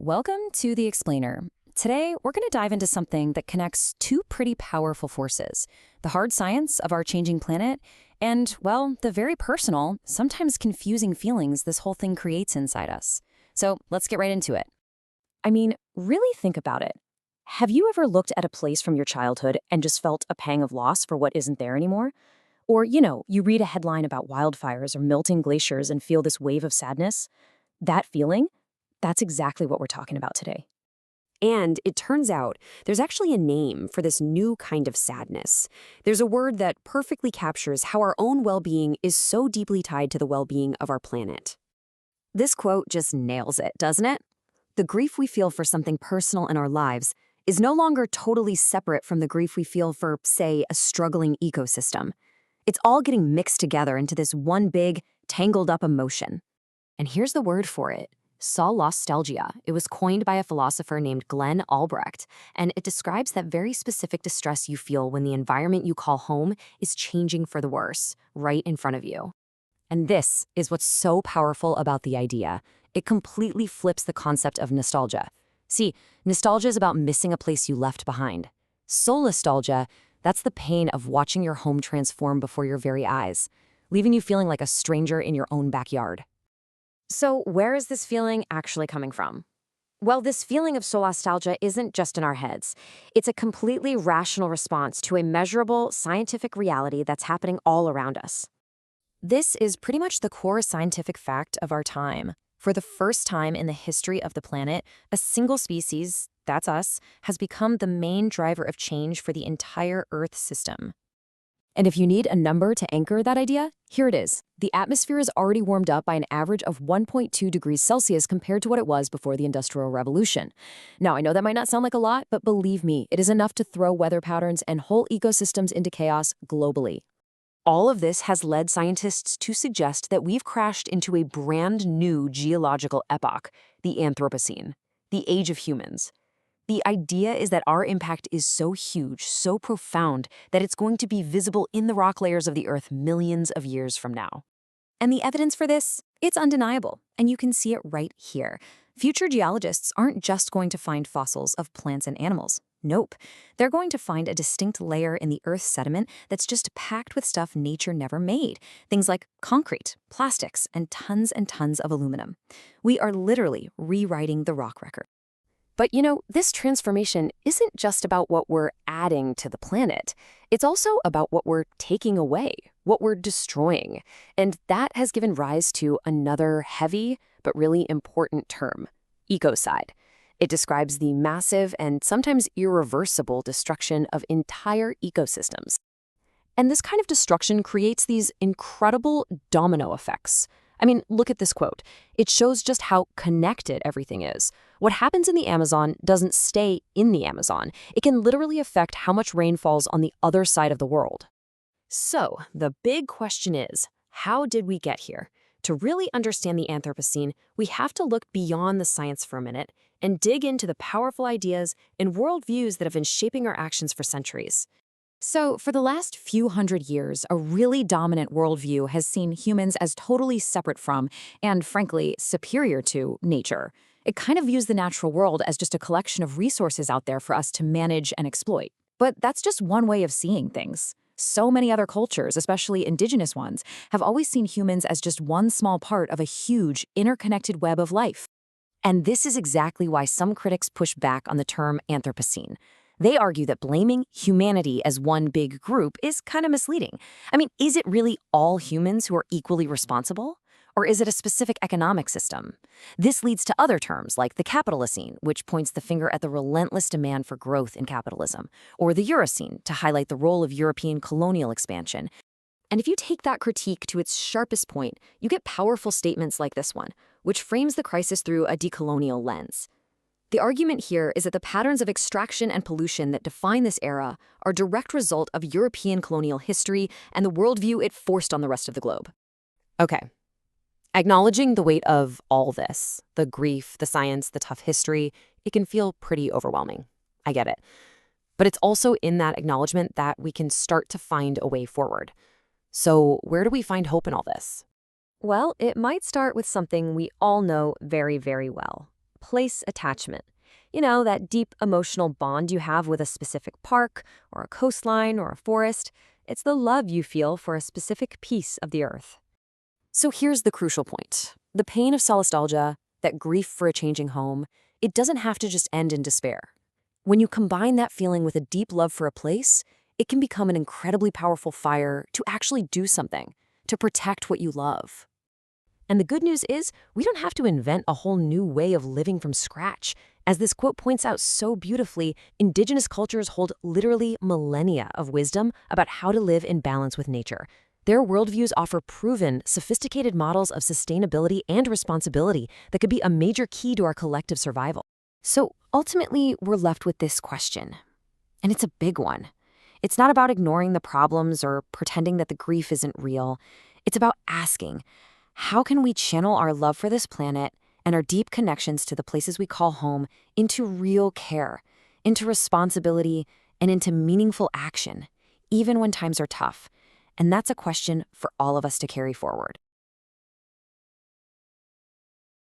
Welcome to The Explainer. Today, we're going to dive into something that connects two pretty powerful forces, the hard science of our changing planet and, well, the very personal, sometimes confusing feelings this whole thing creates inside us. So let's get right into it. I mean, really think about it. Have you ever looked at a place from your childhood and just felt a pang of loss for what isn't there anymore? Or, you read a headline about wildfires or melting glaciers and feel this wave of sadness? That feeling? That's exactly what we're talking about today. And it turns out there's actually a name for this new kind of sadness. There's a word that perfectly captures how our own well-being is so deeply tied to the well-being of our planet. This quote just nails it, doesn't it? The grief we feel for something personal in our lives is no longer totally separate from the grief we feel for, say, a struggling ecosystem. It's all getting mixed together into this one big, tangled up emotion. And here's the word for it. Solastagia. It was coined by a philosopher named Glenn Albrecht, and it describes that very specific distress you feel when the environment you call home is changing for the worse, right in front of you. And this is what's so powerful about the idea. It completely flips the concept of nostalgia. See, nostalgia is about missing a place you left behind. Solastalgia, that's the pain of watching your home transform before your very eyes, leaving you feeling like a stranger in your own backyard. So where is this feeling actually coming from? Well, this feeling of solastalgia isn't just in our heads. It's a completely rational response to a measurable scientific reality that's happening all around us. This is pretty much the core scientific fact of our time. For the first time in the history of the planet, a single species, that's us, has become the main driver of change for the entire Earth system. And if you need a number to anchor that idea, here it is. The atmosphere is already warmed up by an average of 1.2 degrees Celsius compared to what it was before the Industrial Revolution. Now, I know that might not sound like a lot, but believe me, it is enough to throw weather patterns and whole ecosystems into chaos globally. All of this has led scientists to suggest that we've crashed into a brand new geological epoch, the Anthropocene, the age of humans. The idea is that our impact is so huge, so profound, that it's going to be visible in the rock layers of the Earth millions of years from now. And the evidence for this? It's undeniable, and you can see it right here. Future geologists aren't just going to find fossils of plants and animals. Nope. They're going to find a distinct layer in the Earth's sediment that's just packed with stuff nature never made. Things like concrete, plastics, and tons of aluminum. We are literally rewriting the rock record. But this transformation isn't just about what we're adding to the planet. It's also about what we're taking away, what we're destroying. And that has given rise to another heavy but really important term, ecocide. It describes the massive and sometimes irreversible destruction of entire ecosystems. And this kind of destruction creates these incredible domino effects. I mean, look at this quote. It shows just how connected everything is. What happens in the Amazon doesn't stay in the Amazon. It can literally affect how much rain falls on the other side of the world. So, the big question is, how did we get here? To really understand the Anthropocene, we have to look beyond the science for a minute and dig into the powerful ideas and worldviews that have been shaping our actions for centuries. So, for the last few hundred years, a really dominant worldview has seen humans as totally separate from, and frankly, superior to, nature. It kind of views the natural world as just a collection of resources out there for us to manage and exploit. But that's just one way of seeing things. So many other cultures, especially indigenous ones, have always seen humans as just one small part of a huge, interconnected web of life. And this is exactly why some critics push back on the term Anthropocene. They argue that blaming humanity as one big group is kind of misleading. I mean, is it really all humans who are equally responsible? Or is it a specific economic system? This leads to other terms like the Capitalocene, which points the finger at the relentless demand for growth in capitalism, or the Eurocene to highlight the role of European colonial expansion. And if you take that critique to its sharpest point, you get powerful statements like this one, which frames the crisis through a decolonial lens. The argument here is that the patterns of extraction and pollution that define this era are a direct result of European colonial history and the worldview it forced on the rest of the globe. Okay. Acknowledging the weight of all this, the grief, the science, the tough history, it can feel pretty overwhelming. I get it. But it's also in that acknowledgement that we can start to find a way forward. So where do we find hope in all this? Well, it might start with something we all know very, very well. place attachment. You know, that deep emotional bond you have with a specific park, or a coastline, or a forest. It's the love you feel for a specific piece of the earth. So here's the crucial point. The pain of solastalgia, that grief for a changing home, it doesn't have to just end in despair. When you combine that feeling with a deep love for a place, it can become an incredibly powerful fire to actually do something, to protect what you love. And the good news is, we don't have to invent a whole new way of living from scratch. As this quote points out so beautifully, indigenous cultures hold literally millennia of wisdom about how to live in balance with nature. Their worldviews offer proven, sophisticated models of sustainability and responsibility that could be a major key to our collective survival. So ultimately, we're left with this question, and it's a big one. It's not about ignoring the problems or pretending that the grief isn't real. It's about asking, how can we channel our love for this planet and our deep connections to the places we call home into real care, into responsibility, and into meaningful action, even when times are tough? And that's a question for all of us to carry forward.